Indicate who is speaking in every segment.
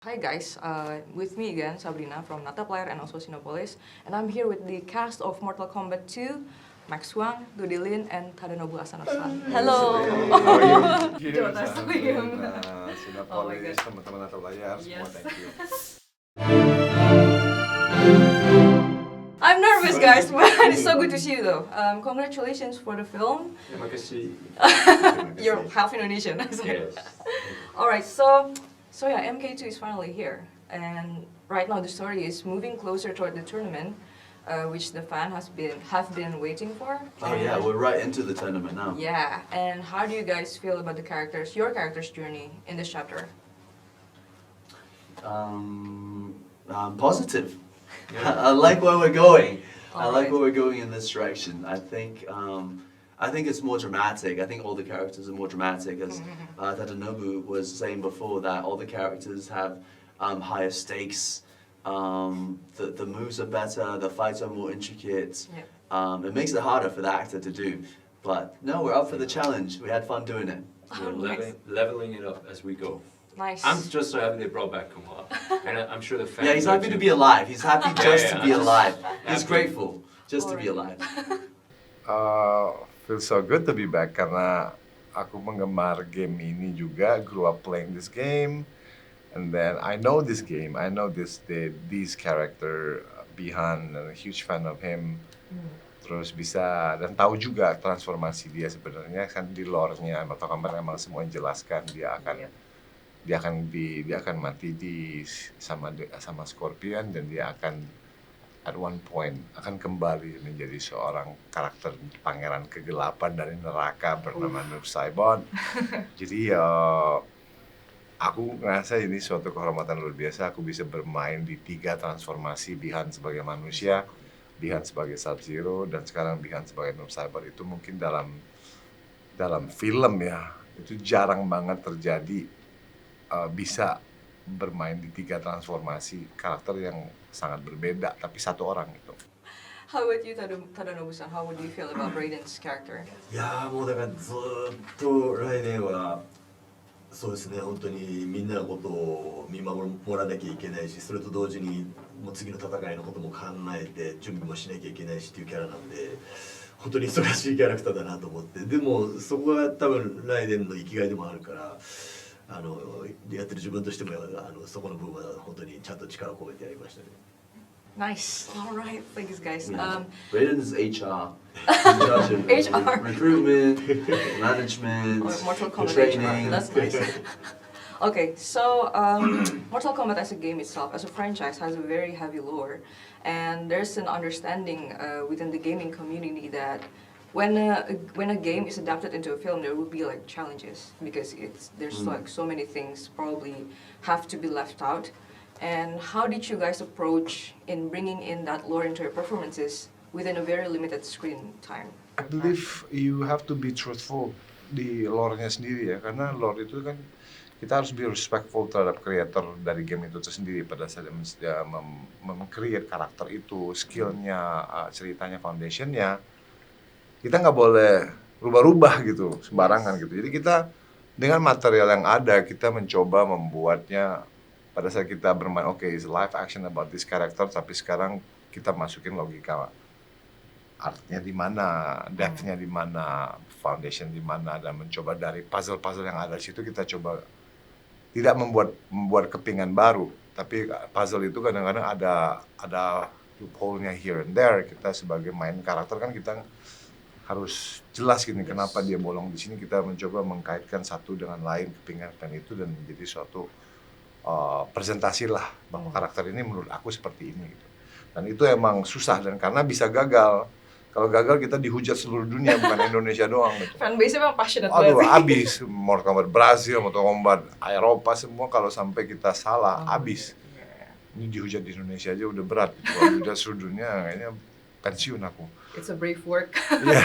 Speaker 1: Hi guys, with me again, Sabrina from Nata Player and also Sinopolis, and I'm here with the cast of Mortal Kombat 2, Max Wang, Dudilin, and Tadanobu Asano-san. Hello!
Speaker 2: How are you?
Speaker 1: Coba tes dulu. Oh my
Speaker 2: Sinopolis,
Speaker 1: God.
Speaker 2: teman-teman Nata Layar, semua
Speaker 1: Yes.
Speaker 2: thank you.
Speaker 1: I'm nervous guys, but it's so good to see you though. Congratulations for the film.
Speaker 3: Terima kasih.
Speaker 1: You're half Indonesian.
Speaker 3: Yes.
Speaker 1: Alright, so yeah, MK2 is finally here. And right now the story is moving closer toward the tournament, which the fan have been waiting for.
Speaker 4: Oh yeah, we're right into the tournament now.
Speaker 1: Yeah, and how do you guys feel about your character's journey in this chapter?
Speaker 4: Positive. I like where we're going. I like
Speaker 1: Alright.
Speaker 4: where we're going in this direction. I think it's more dramatic. I think all the characters are more dramatic. As Tadanobu was saying before, that all the characters have higher stakes. The moves are better. The fights are more intricate.
Speaker 1: Yep.
Speaker 4: It makes it harder for the actor to do. But no, we're up for the challenge. We had fun doing it.
Speaker 3: We're
Speaker 1: Nice.
Speaker 3: leveling it up as we go.
Speaker 1: Nice.
Speaker 3: I'm just so happy they brought back Kumar. And I'm sure the fans
Speaker 4: Yeah, he's
Speaker 3: are
Speaker 4: happy to
Speaker 3: too.
Speaker 4: be alive. He's happy just
Speaker 3: Yeah,
Speaker 4: to be
Speaker 3: I'm
Speaker 4: alive.
Speaker 3: just
Speaker 4: He's
Speaker 3: happy.
Speaker 4: grateful just to be alive.
Speaker 2: Feels so good to be back karena aku penggemar game ini juga, grew up playing this game, and then I know this game, I know this character Bihan, and a huge fan of him. Terus bisa dan tahu juga transformasi dia sebenarnya kan di lore-nya Mortal Kombat emang semua jelaskan dia akan mati sama Scorpion dan dia akan at one point akan kembali menjadi seorang karakter pangeran kegelapan dari neraka bernama Noob Saibot. Jadi aku ngerasa ini suatu kehormatan luar biasa. Aku bisa bermain di 3 transformasi, Bihan sebagai manusia, Bihan sebagai Sub-Zero, dan sekarang Bihan sebagai Noob Saibot. Itu mungkin dalam film ya, itu jarang banget terjadi bisa bermain di 3 transformasi karakter yang sangat berbeda, tapi satu orang itu.
Speaker 1: How about you, Tadanobu-san? How would you feel about Raiden's character?
Speaker 5: いやーもうだからずーっと来年はそうですね本当にみんなのことを見守らなきゃいけないしそれと同時にもう次の戦いのことも考えて準備もしなきゃいけないしっていうキャラなんで本当に忙しいキャラクターだなと思ってでもそこが多分ライデンの生きがいでもあるからやってる自分としてもそこの部分は本当にちゃんと力を込めてやりましたね。
Speaker 1: Nice. All right, thanks guys.
Speaker 4: Raiden's HR. He's in charge of
Speaker 1: HR.
Speaker 4: recruitment, management,
Speaker 1: Mortal
Speaker 4: the
Speaker 1: Kombat
Speaker 4: training.
Speaker 1: HR. That's nice. Okay, so Mortal Kombat as a game itself, as a franchise, has a very heavy lore, and there's an understanding within the gaming community that when a game is adapted into a film, there will be like challenges because there's like so many things probably have to be left out. And how did you guys approach in bringing in that lore into your performances within a very limited screen time?
Speaker 2: I believe you have to be truthful di lore-nya sendiri ya, karena lore itu kan kita harus be respectful terhadap creator dari game itu sendiri pada saat dia mem-create karakter itu, skillnya, ceritanya, foundationnya. Kita nggak boleh rubah-rubah gitu, sembarangan gitu. Jadi kita dengan material yang ada, kita mencoba membuatnya pada saat kita bermain, it's live action about this character, tapi sekarang kita masukin logika artnya di mana, depth-nya di mana, foundation di mana, dan mencoba dari puzzle-puzzle yang ada di situ kita coba tidak membuat kepingan baru, tapi puzzle itu kadang-kadang ada loophole-nya here and there. Kita sebagai main karakter kan kita harus jelas gini kenapa dia bolong di sini. Kita mencoba mengkaitkan satu dengan lain kepingan itu dan menjadi suatu presentasi lah bahwa karakter ini menurut aku seperti ini gitu. Dan itu emang susah dan karena bisa gagal. Kalau gagal kita dihujat seluruh dunia bukan Indonesia doang gitu.
Speaker 1: Fanbase emang passionate
Speaker 2: Aduh,
Speaker 1: banget sih.
Speaker 2: abis Mortal Kombat Brazil, Mortal Kombat Eropa semua kalau sampai kita salah abis. Ini dihujat di Indonesia aja udah berat. Gitu. Kalau dihujat seluruh dunia kayaknya pensiun aku.
Speaker 1: It's a brave work.
Speaker 2: Iya.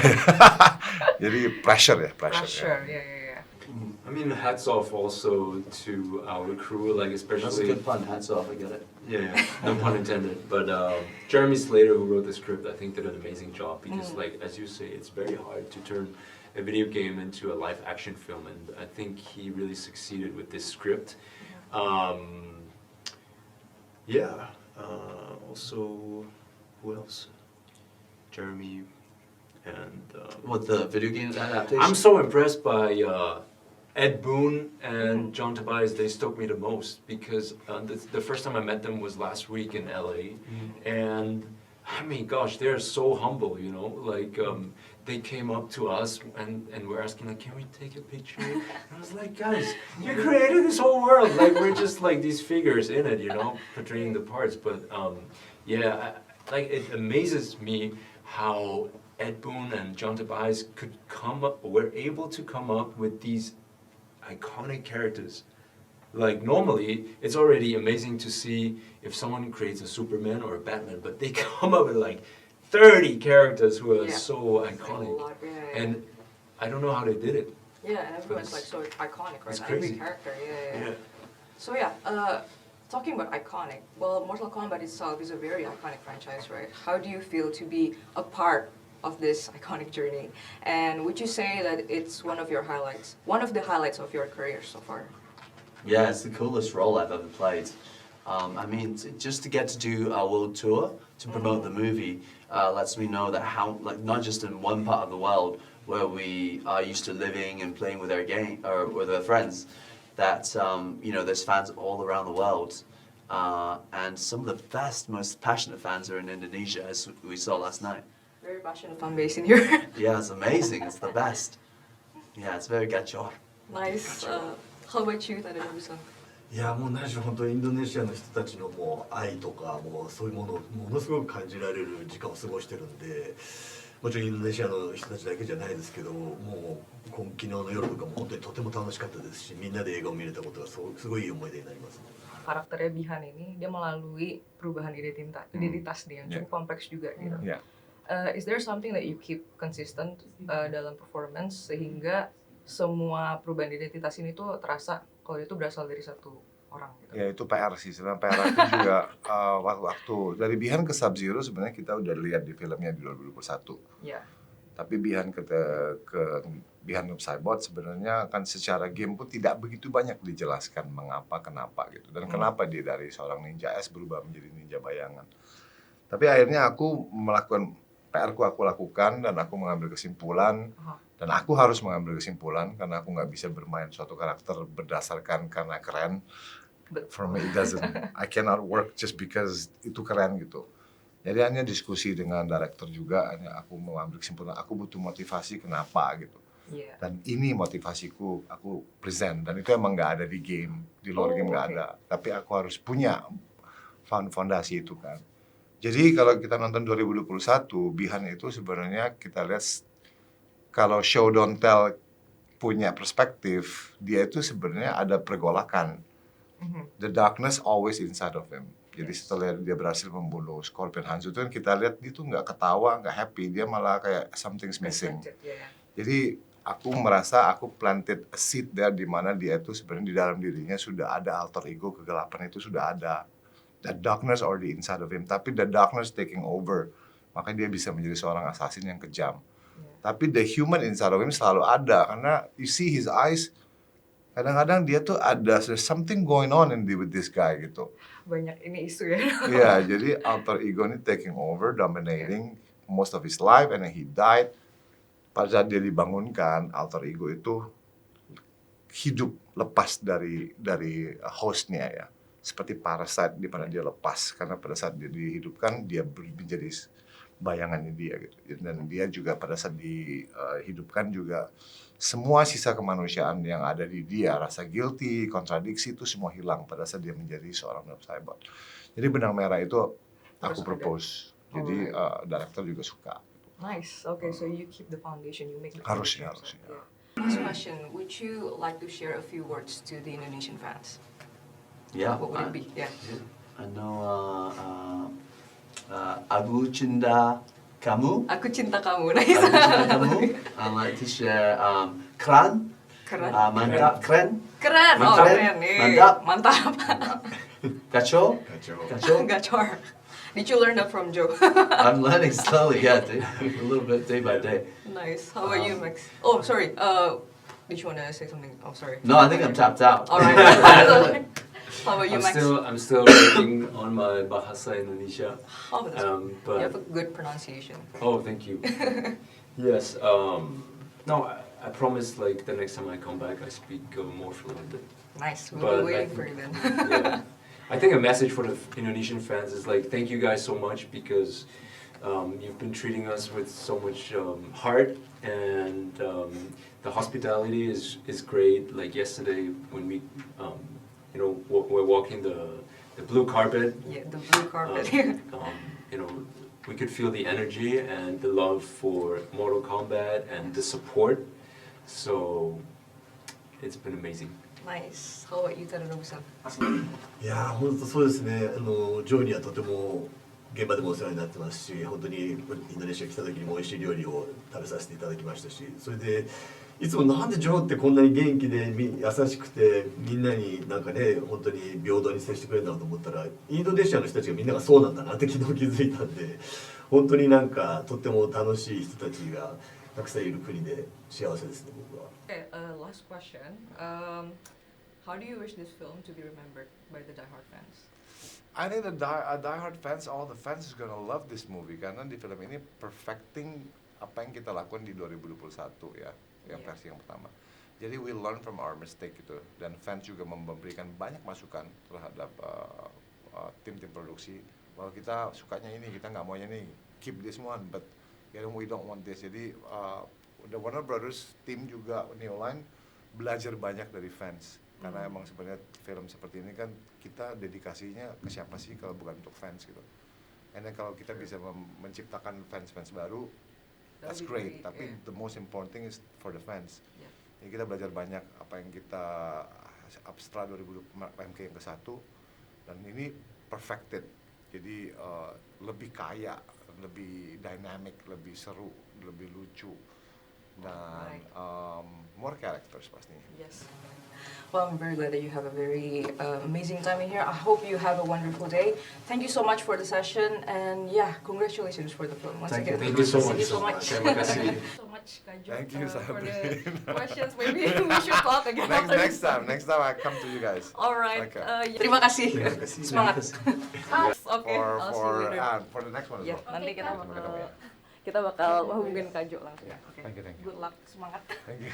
Speaker 2: Jadi pressure ya.
Speaker 1: Pressure, yeah.
Speaker 3: I mean, hats off also to our crew, like
Speaker 4: That's a
Speaker 3: especially.
Speaker 4: good pun. Hats off. I get it.
Speaker 3: Yeah, no pun intended. But Jeremy Slater, who wrote the script, I think did an amazing job because, like as you say, it's very hard to turn a video game into a live action film, and I think he really succeeded with this script. Yeah. Also, who else? Jeremy and.
Speaker 4: What the video game adaptation?
Speaker 3: I'm so impressed by Ed Boon and John Tobias. They stoked me the most because the first time I met them was last week in LA, and I mean, gosh, they're so humble, you know. Like they came up to us and were asking, like, can we take a picture? And I was like, guys, you created this whole world. Like we're just like these figures in it, you know, portraying the parts. But yeah, like it amazes me how Ed Boon and John Tobias were able to come up with these iconic characters. Like normally, it's already amazing to see if someone creates a Superman or a Batman, but they come up with like 30 characters who are so
Speaker 1: It's like a
Speaker 3: iconic.
Speaker 1: lot, yeah.
Speaker 3: And I don't know how they did it.
Speaker 1: Yeah, and everyone's like so iconic, right?
Speaker 3: It's
Speaker 1: Every
Speaker 3: crazy.
Speaker 1: character, yeah.
Speaker 3: Yeah.
Speaker 1: So yeah, talking about iconic, well, Mortal Kombat itself is a very iconic franchise, right? How do you feel to be a part of this iconic journey? And would you say that it's one of the highlights of your career so far?
Speaker 4: Yeah, it's the coolest role I've ever played. I mean, just to get to do a world tour to promote the movie lets me know that how, like, not just in one part of the world where we are used to living and playing with our game or with our friends, that you know, there's fans all around the world, and some of the best, most passionate fans are in Indonesia, as we saw last night.
Speaker 1: Very passionate fan base in here.
Speaker 4: Yeah, it's amazing. It's the best. Yeah, it's very gacor.
Speaker 1: Nice. How about you, Tadanobu-san?
Speaker 5: いやもう何しろ本当にインドネシアの人たちのもう愛とかもうそういうものをものすごく感じられる時間を過ごしてるんで、もちろんインドネシアの人たちだけじゃないですけど、もう昨日の夜とかも本当にとても楽しかったですし、みんなで映画を見れたことがすごいいい思い出になります。
Speaker 1: Karakternya Bihan ini dia melalui perubahan identitas dia yang cukup kompleks juga gitu.
Speaker 2: Yeah.
Speaker 1: Is there something that you keep consistent dalam performance sehingga semua perubahan identitas ini tuh terasa kalau itu berasal dari satu orang gitu?
Speaker 2: Ya itu PR sih, sebenarnya PR aku juga waktu dari Bihan ke Sub-Zero sebenarnya kita udah lihat di filmnya di 2021.
Speaker 1: Ya.
Speaker 2: Tapi Bihan ke Bihan of Cybot sebenarnya kan secara game pun tidak begitu banyak dijelaskan mengapa kenapa gitu dan kenapa dia dari seorang ninja es berubah menjadi ninja bayangan. Tapi akhirnya aku melakukan PR-ku aku lakukan dan aku mengambil kesimpulan dan aku harus mengambil kesimpulan karena aku nggak bisa bermain suatu karakter berdasarkan karena keren. For me it doesn't. I cannot work just because itu keren gitu. Jadi hanya diskusi dengan director juga, hanya aku mengambil kesimpulan aku butuh motivasi kenapa gitu.
Speaker 1: Yeah.
Speaker 2: Dan ini motivasiku, aku present dan itu emang nggak ada di game, di luar game nggak ada. Tapi aku harus punya fondasi itu kan. Jadi kalau kita nonton 2021, Bihan itu sebenarnya kita lihat kalau show don't tell punya perspektif, dia itu sebenarnya ada pergolakan. The darkness always inside of him. Jadi setelah dia berhasil membunuh Scorpion Hanzo itu kan kita lihat dia tuh nggak ketawa, nggak happy, dia malah kayak something's missing. Jadi aku merasa aku planted a seed there di mana dia itu sebenarnya di dalam dirinya sudah ada alter ego, kegelapan itu sudah ada. The darkness already inside of him, tapi the darkness taking over. Makanya dia bisa menjadi seorang assassin yang kejam. Tapi the human inside of him selalu ada karena you see his eyes. Kadang-kadang dia tuh ada there's something going on with this guy gitu.
Speaker 1: Banyak ini isu ya.
Speaker 2: Iya, jadi alter ego ini taking over, dominating most of his life, and then he died. Pada saat dia dibangunkan, alter ego itu hidup lepas dari hostnya ya, seperti parasite di mana dia lepas karena pada saat dia dihidupkan dia menjadi bayangannya dia gitu. Dan dia juga pada saat dihidupkan juga semua sisa kemanusiaan yang ada di dia, rasa guilty, kontradiksi itu semua hilang pada saat dia menjadi seorang cyborg. Jadi benang merah itu aku propose. Jadi director juga suka.
Speaker 1: Nice. Okay, so you keep the foundation, you make the
Speaker 2: Harusnya.
Speaker 1: Yeah. Last question, would you like to share a few words to the Indonesian fans?
Speaker 4: Yeah.
Speaker 1: What would it be? Yeah.
Speaker 4: I know Aku Cinta Kamu.
Speaker 1: Aku cinta kamu. Nice.
Speaker 4: Aku Cinta Kamu. I'd like to share Keren.
Speaker 1: Keren.
Speaker 4: Mantap. Keren.
Speaker 1: Keren. Oh,
Speaker 4: Mantap.
Speaker 1: keren.
Speaker 4: Mantap.
Speaker 1: Mantap.
Speaker 4: Gacor. Gacor.
Speaker 1: Gacor. Did you learn that from Joe?
Speaker 4: I'm learning slowly, yeah, dude. A little bit day by day.
Speaker 1: Nice. How about you, Max? Oh, sorry. Did you want to say something? Oh, sorry.
Speaker 4: No, I think I'm tapped out.
Speaker 1: All right. How about you, Max?
Speaker 3: I'm still working on my Bahasa Indonesia.
Speaker 1: Oh, that's you
Speaker 3: But
Speaker 1: have a good pronunciation.
Speaker 3: oh, thank you. Yes. No, I promise. Like the next time I come back, I speak more fluent.
Speaker 1: Nice. We'll
Speaker 3: But
Speaker 1: be waiting
Speaker 3: I-
Speaker 1: for you then.
Speaker 3: Yeah. I think a message for the Indonesian fans is like, thank you guys so much because you've been treating us with so much heart, and the hospitality is great. Like yesterday when we, we're walking the blue carpet.
Speaker 1: Yeah, the blue carpet.
Speaker 3: You know, we could feel the energy and the love for Mortal Kombat and the support. So it's been amazing.
Speaker 1: Nice. How about you, Tadanobu-san?
Speaker 5: いやー本当そうですね、ジョーにはとても現場でもお世話になってますし、本当にインドネシア来た時にも美味しい料理を食べさせていただきましたし、それでいつもなんでジョーってこんなに元気で優しくてみんなになんかね本当に平等に接してくれるんだろうと思ったら、インドネシアの人たちがみんながそうなんだなって昨日気づいたんで、本当になんかとっても楽しい人たちがたくさんいる国で幸せですね僕は。
Speaker 1: Okay, last question. How do you wish this film to be remembered by the diehard fans?
Speaker 2: I think the diehard fans, all the fans is gonna love this movie karena di film ini perfecting apa yang kita lakukan di 2021 ya, yang
Speaker 1: Yeah.
Speaker 2: versi yang pertama. Jadi we learn from our mistake gitu, dan fans juga memberikan banyak masukan terhadap tim-tim produksi bahwa kita sukanya ini, kita nggak maunya ini, keep this one, but we don't want this. Jadi the Warner Brothers tim juga New Line belajar banyak dari fans. Karena emang sebenarnya film seperti ini kan kita dedikasinya ke siapa sih kalau bukan untuk fans gitu. And then kalau kita bisa menciptakan fans-fans baru, that's
Speaker 1: That'll be
Speaker 2: great.
Speaker 1: great,
Speaker 2: Tapi
Speaker 1: yeah.
Speaker 2: the most important thing is for the fans.
Speaker 1: Yeah.
Speaker 2: Jadi kita belajar banyak apa yang kita setelah 2020 PMK yang ke-1, dan ini perfected. Jadi lebih kaya, lebih dynamic, lebih seru, lebih lucu, dan more characters pastinya.
Speaker 1: Yes. Well, I'm very glad that you have a very amazing time in here. I hope you have a wonderful day. Thank you so much for the session, and yeah, congratulations for the film once
Speaker 2: Thank
Speaker 1: again.
Speaker 2: you.
Speaker 3: Thank you so
Speaker 1: Thank
Speaker 3: much.
Speaker 1: you so much.
Speaker 3: Terima kasih.
Speaker 1: so much, Kak Jo,
Speaker 2: Thank you,
Speaker 1: for the
Speaker 2: Sabrina.
Speaker 1: questions. Maybe we should talk again.
Speaker 2: Next time I come to you guys.
Speaker 1: Alright.
Speaker 2: Okay.
Speaker 1: Terima kasih.
Speaker 5: Terima kasih.
Speaker 1: Semangat. Oke, I'll see you later.
Speaker 2: For the next one as
Speaker 1: Ya,
Speaker 2: well.
Speaker 1: nanti kita
Speaker 2: Sampai ketemu
Speaker 1: bakal
Speaker 2: ya.
Speaker 1: kita bakal hubungin Kak Jo langsung.
Speaker 2: Yeah,
Speaker 1: Oke.
Speaker 2: thank you.
Speaker 1: Good luck, semangat.
Speaker 2: Thank you.